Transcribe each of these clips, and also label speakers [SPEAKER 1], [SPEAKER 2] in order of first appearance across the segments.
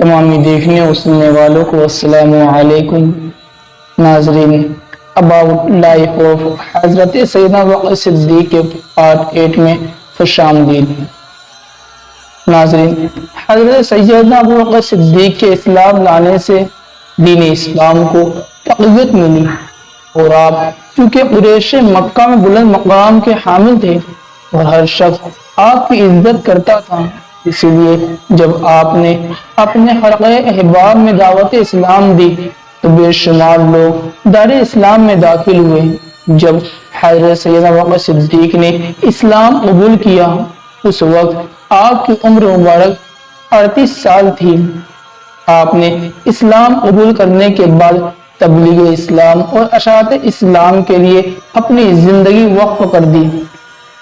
[SPEAKER 1] تمامی دیکھنے اور سننے والوں کو السلام علیکم۔ ناظرین، اباؤٹ لائف آف حضرت سیدنا ابوبکر صدیق کے پارٹ 8 میں خوش آمدید۔ ناظرین، حضرت سیدنا ابوبکر صدیق کے اسلام لانے سے دین اسلام کو تقویت ملی، اور آپ چونکہ قریش مکہ میں بلند مقام کے حامل تھے اور ہر شخص آپ کی عزت کرتا تھا، اسی لیے جب آپ نے اپنے حلقہ احباب میں دعوت اسلام دی تو بے شمار لوگ دار اسلام میں داخل ہوئے۔ جب حضرت سیدنا ابوبکر صدیق نے اسلام قبول کیا، اس وقت آپ کی عمر مبارک 38 سال تھی۔ آپ نے اسلام قبول کرنے کے بعد تبلیغ اسلام اور اشاعت اسلام کے لیے اپنی زندگی وقف کر دی۔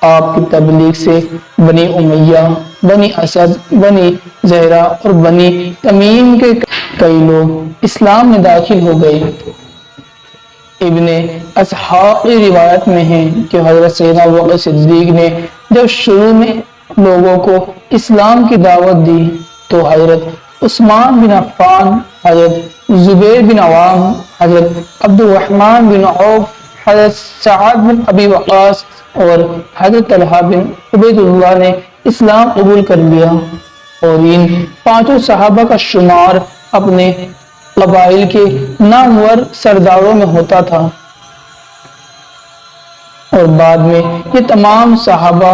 [SPEAKER 1] آپ کی تبلیغ سے بنی امیہ، بنی اسد، بنی زہرہ اور بنی تمیم کے کئی لوگ اسلام میں داخل ہو گئے۔ ابن اسحاق کی روایت میں ہے کہ حضرت سیدنا ابوبکر صدیق نے جب شروع میں لوگوں کو اسلام کی دعوت دی تو حضرت عثمان بن عفان، حضرت زبیر بن عوام، حضرت عبد الرحمن بن عوف، حضرت سعد بن ابی وقاص اور حضرت طلحہ بن عبید اللہ نے اسلام قبول کر لیا، اور ان پانچوں صحابہ کا شمار اپنے قبائل کے نامور سرداروں میں ہوتا تھا، اور بعد میں یہ تمام صحابہ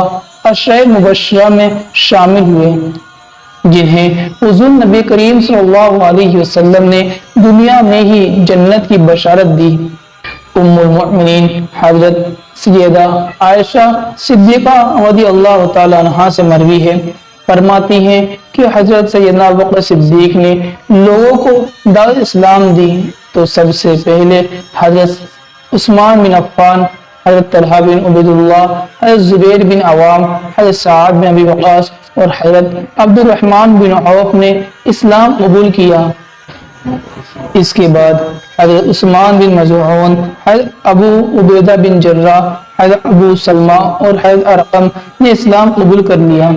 [SPEAKER 1] عشرہ مبشرہ میں شامل ہوئے جنہیں حضور نبی کریم صلی اللہ علیہ وسلم نے دنیا میں ہی جنت کی بشارت دی۔ ام المؤمنین حضرت سیدہ عائشہ صدیقہ رضی اللہ تعالی عنہا سے مروی ہے، فرماتی ہیں کہ حضرت سیدنا ابوبکر صدیق نے لوگوں کو دعوت اسلام دی تو سب سے پہلے حضرت عثمان بن عفان، حضرت طلحہ بن عبید اللہ، حضرت زبیر بن عوام، حضرت سعد بن ابی وقاص اور حضرت عبد الرحمن بن عوف نے اسلام قبول کیا۔ اس کے بعد حضرت عثمان بن مظعون، حضرت ابو عبیدہ بن جراح، حضرت ابو سلمہ اور حضرت ارقم نے اسلام قبول کر لیا۔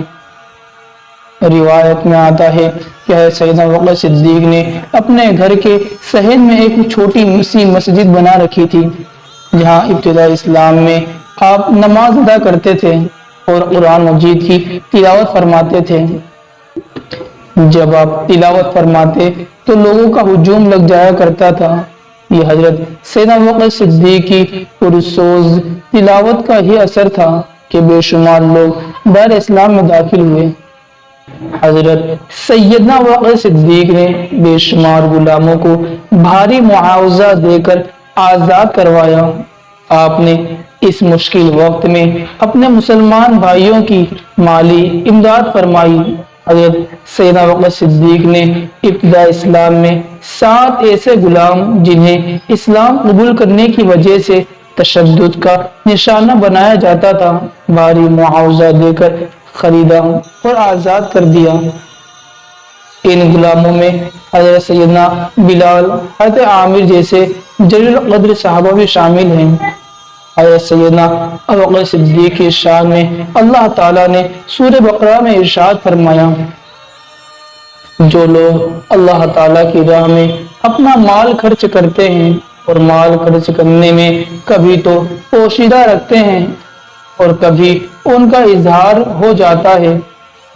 [SPEAKER 1] روایت میں آتا ہے کہ حضرت سیدنا ابوبکر صدیق نے اپنے گھر کے صحن میں ایک چھوٹی سی مسجد بنا رکھی تھی جہاں ابتدائی اسلام میں آپ نماز ادا کرتے تھے اور قرآن مجید کی تلاوت فرماتے تھے۔ جب آپ تلاوت فرماتے تو لوگوں کا ہجوم لگ جایا کرتا تھا۔ یہ حضرت سیدنا ابوبکر صدیق کی پرسوز تلاوت کا ہی اثر تھا کہ بے شمار لوگ دار اسلام میں داخل ہوئے۔ حضرت سیدنا ابوبکر صدیق نے بے شمار غلاموں کو بھاری معاوضہ دے کر آزاد کروایا۔ آپ نے اس مشکل وقت میں اپنے مسلمان بھائیوں کی مالی امداد فرمائی۔ حضرت سیدنا ابوبکر صدیق نے ابتدا اسلام میں 7 ایسے غلام جنہیں اسلام قبول کرنے کی وجہ سے تشدد کا نشانہ بنایا جاتا تھا بھاری معاوضہ دے کر خریدا اور آزاد کر دیا۔ ان غلاموں میں حضرت سیدنا بلال، حضرت عامر جیسے جلیل القدر صحابہ بھی شامل ہیں۔ حضرت سیدنا ابوبکر صدیق کی شان میں اللہ تعالیٰ نے سورہ بقرہ میں ارشاد فرمایا، جو لوگ اللہ تعالیٰ کی راہ میں اپنا مال خرچ کرتے ہیں اور مال خرچ کرنے میں کبھی تو پوشیدہ رکھتے ہیں اور کبھی ان کا اظہار ہو جاتا ہے،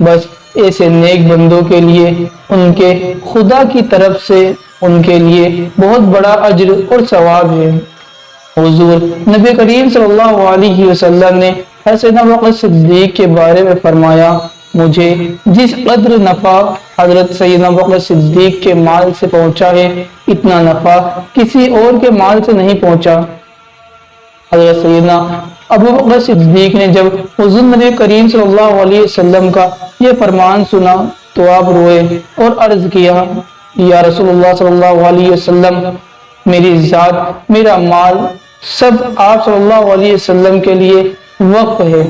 [SPEAKER 1] بس ایسے نیک بندوں کے لیے ان کے خدا کی طرف سے ان کے لیے بہت بڑا اجر اور ثواب ہے۔ حضور نبی کریم صلی اللہ علیہ وسلم نے حضرت ابوبکر صدیق کے بارے میں فرمایا، مجھے جس قدر نفع حضرت سیدنا ابوبکر صدیق کے مال سے پہنچا ہے اتنا نفع کسی اور کے مال سے نہیں پہنچا۔ حضرت سیدنا ابوبکر صدیق نے جب حضور نبی کریم صلی اللہ علیہ وسلم کا یہ فرمان سنا تو آپ روئے اور عرض کیا، یا رسول اللہ صلی اللہ علیہ وسلم، میری ذات، میرا مال سب آپ صلی اللہ علیہ وسلم کے لیے وقف ہے۔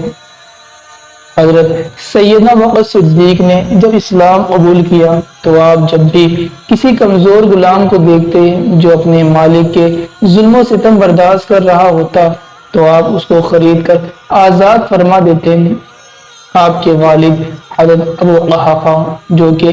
[SPEAKER 1] حضرت سیدنا ابوبکر صدیق نے جب اسلام قبول کیا تو آپ جب بھی کسی کمزور غلام کو دیکھتے جو اپنے مالک کے ظلم و ستم برداشت کر رہا ہوتا تو آپ اس کو خرید کر آزاد فرما دیتے ہیں۔ آپ کے والد حضرت ابو قحافہ جو کہ